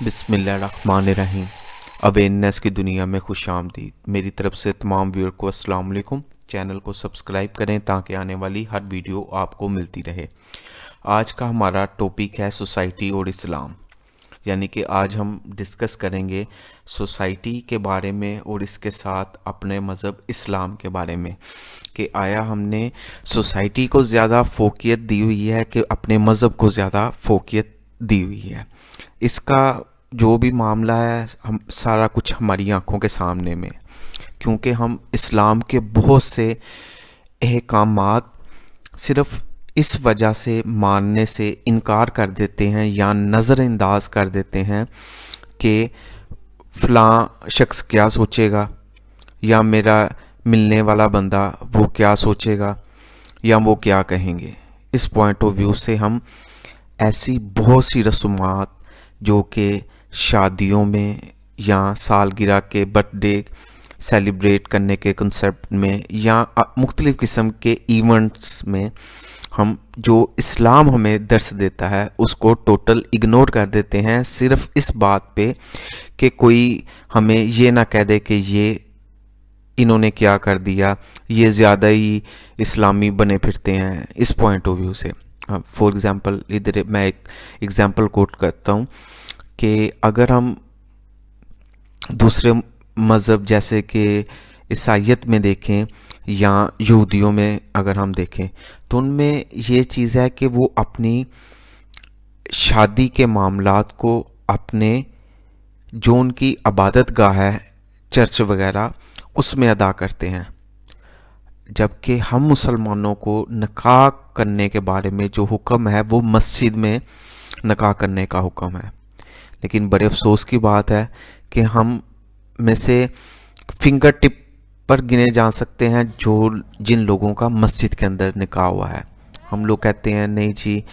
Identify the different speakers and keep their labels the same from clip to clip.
Speaker 1: बिस्मिल्लाहिर्रहमानिर्रहीम। अवेयरनेस की दुनिया में खुशामदीद। मेरी तरफ से तमाम व्यूअर को अस्सलाम वालेकुम। चैनल को सब्सक्राइब करें ताकि आने वाली हर वीडियो आपको मिलती रहे। आज का हमारा टॉपिक है सोसाइटी और इस्लाम, यानी कि आज हम डिस्कस करेंगे सोसाइटी के बारे में और इसके साथ अपने मज़हब इस्लाम के बारे में कि आया हमने सोसाइटी को ज़्यादा फोकियत दी हुई है कि अपने मज़हब को ज़्यादा फोकियत दी हुई है। इसका जो भी मामला है हम सारा कुछ हमारी आंखों के सामने में, क्योंकि हम इस्लाम के बहुत से अहकामात सिर्फ इस वजह से मानने से इनकार कर देते हैं या नज़रअंदाज कर देते हैं कि फ़लाँ शख्स क्या सोचेगा या मेरा मिलने वाला बंदा वो क्या सोचेगा या वो क्या कहेंगे। इस पॉइंट ऑफ व्यू से हम ऐसी बहुत सी रस्मात जो कि शादियों में या सालगिरह के बर्थडे सेलिब्रेट करने के कंसेप्ट में या मुख्तलिफ़ किस्म के इवेंट्स में हम जो इस्लाम हमें दर्स देता है उसको टोटल इग्नोर कर देते हैं, सिर्फ इस बात पे कि कोई हमें ये ना कह दे कि ये इन्होंने क्या कर दिया, ये ज़्यादा ही इस्लामी बने फिरते हैं। इस पॉइंट ऑफ व्यू से फॉर एग्ज़ाम्पल इधर मैं एक एग्ज़ाम्पल कोट करता हूँ कि अगर हम दूसरे मज़हब जैसे कि ईसाईयत में देखें या यहूदियों में अगर हम देखें तो उनमें ये चीज़ है कि वो अपनी शादी के मामलात को अपने जो उनकी इबादत गाह है चर्च वगैरह उसमें अदा करते हैं, जबकि हम मुसलमानों को निकाह करने के बारे में जो हुक्म है वो मस्जिद में निकाह करने का हुक्म है। लेकिन बड़े अफसोस की बात है कि हम में से फिंगर टिप पर गिने जा सकते हैं जिन लोगों का मस्जिद के अंदर निकाह हुआ है। हम लोग कहते हैं नहीं जी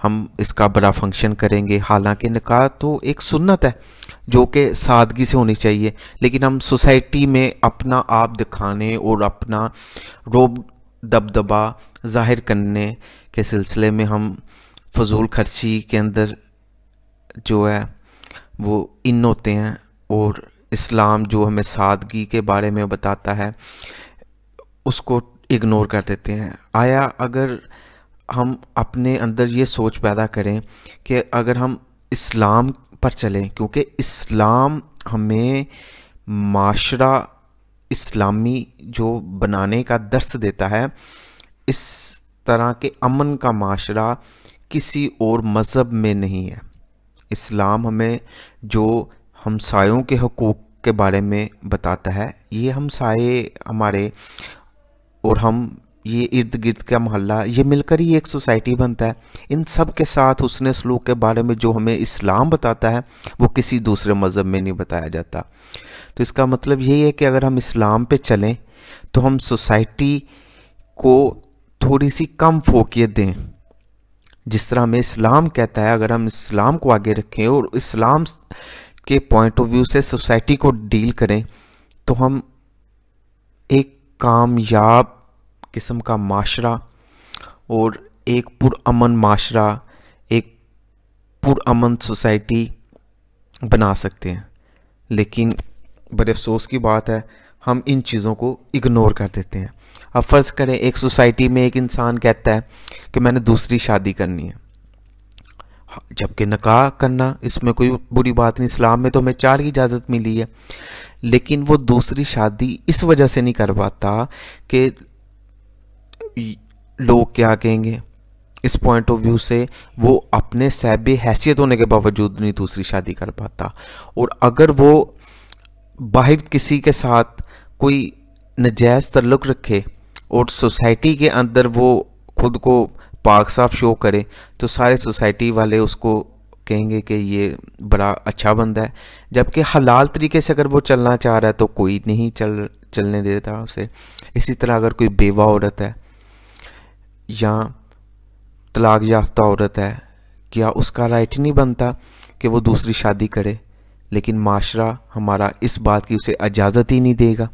Speaker 1: हम इसका बड़ा फंक्शन करेंगे, हालांकि निकाह तो एक सुन्नत है जो कि सादगी से होनी चाहिए, लेकिन हम सोसाइटी में अपना आप दिखाने और अपना रोब दबदबा जाहिर करने के सिलसिले में हम फजूल खर्ची के अंदर जो है वो इन होते हैं, और इस्लाम जो हमें सादगी के बारे में बताता है उसको इग्नोर कर देते हैं। आया अगर हम अपने अंदर ये सोच पैदा करें कि अगर हम इस्लाम पर चलें, क्योंकि इस्लाम हमें माशरा इस्लामी जो बनाने का दर्स देता है, इस तरह के अमन का माशरा किसी और मज़हब में नहीं है। इस्लाम हमें जो हमसायों के हकूक़ के बारे में बताता है, ये हमसाये हमारे और हम ये इर्द गिर्द का मोहल्ला ये मिलकर ही एक सोसाइटी बनता है। इन सब के साथ उसने सलूक के बारे में जो हमें इस्लाम बताता है वो किसी दूसरे मज़हब में नहीं बताया जाता। तो इसका मतलब यही है कि अगर हम इस्लाम पे चलें तो हम सोसाइटी को थोड़ी सी कम फोकियत दें, जिस तरह हमें इस्लाम कहता है। अगर हम इस्लाम को आगे रखें और इस्लाम के पॉइंट ऑफ व्यू से सोसाइटी को डील करें तो हम एक कामयाब किस्म का माशरा और एक पुरअमन माशरा, एक पुरअमन सोसाइटी बना सकते हैं। लेकिन बड़े अफसोस की बात है हम इन चीज़ों को इग्नोर कर देते हैं। अब फ़र्ज़ करें एक सोसाइटी में एक इंसान कहता है कि मैंने दूसरी शादी करनी है, जबकि निकाह करना इसमें कोई बुरी बात नहीं, इस्लाम में तो हमें 4 की इजाज़त मिली है, लेकिन वो दूसरी शादी इस वजह से नहीं कर पाता कि लोग क्या कहेंगे। इस पॉइंट ऑफ व्यू से वो अपने साहिब हैसियत होने के बावजूद नहीं दूसरी शादी कर पाता, और अगर वो बाहर किसी के साथ कोई नजायज़ तल्लुक़ रखे और सोसाइटी के अंदर वो खुद को पाक साफ शो करे तो सारे सोसाइटी वाले उसको कहेंगे कि ये बड़ा अच्छा बंदा है, जबकि हलाल तरीके से अगर वो चलना चाह रहा है तो कोई नहीं चलने देता उसे। इसी तरह अगर कोई बेवा औरत है या तलाक याफ्ता औरत है, क्या उसका राइट नहीं बनता कि वो दूसरी शादी करे? लेकिन माशरा हमारा इस बात की उसे इजाज़त ही नहीं देगा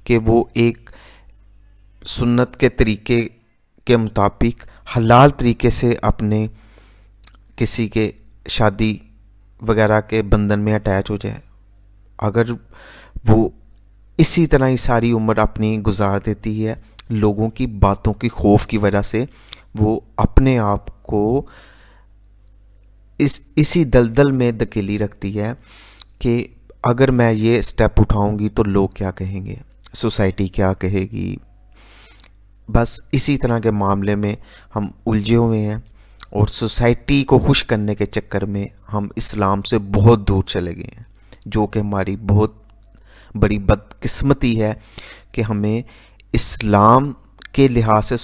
Speaker 1: कि वो एक सुन्नत के तरीके के मुताबिक हलाल तरीके से अपने किसी के शादी वगैरह के बंधन में अटैच हो जाए, अगर वो इसी तरह ही सारी उम्र अपनी गुजार देती है, लोगों की बातों की खौफ की वजह से वो अपने आप को इसी दलदल में धकेली रखती है कि अगर मैं ये स्टेप उठाऊंगी तो लोग क्या कहेंगे, सोसाइटी क्या कहेगी। बस इसी तरह के मामले में हम उलझे हुए हैं और सोसाइटी को खुश करने के चक्कर में हम इस्लाम से बहुत दूर चले गए हैं, जो कि हमारी बहुत बड़ी बदकिस्मती है कि हमें इस्लाम के लिहाज से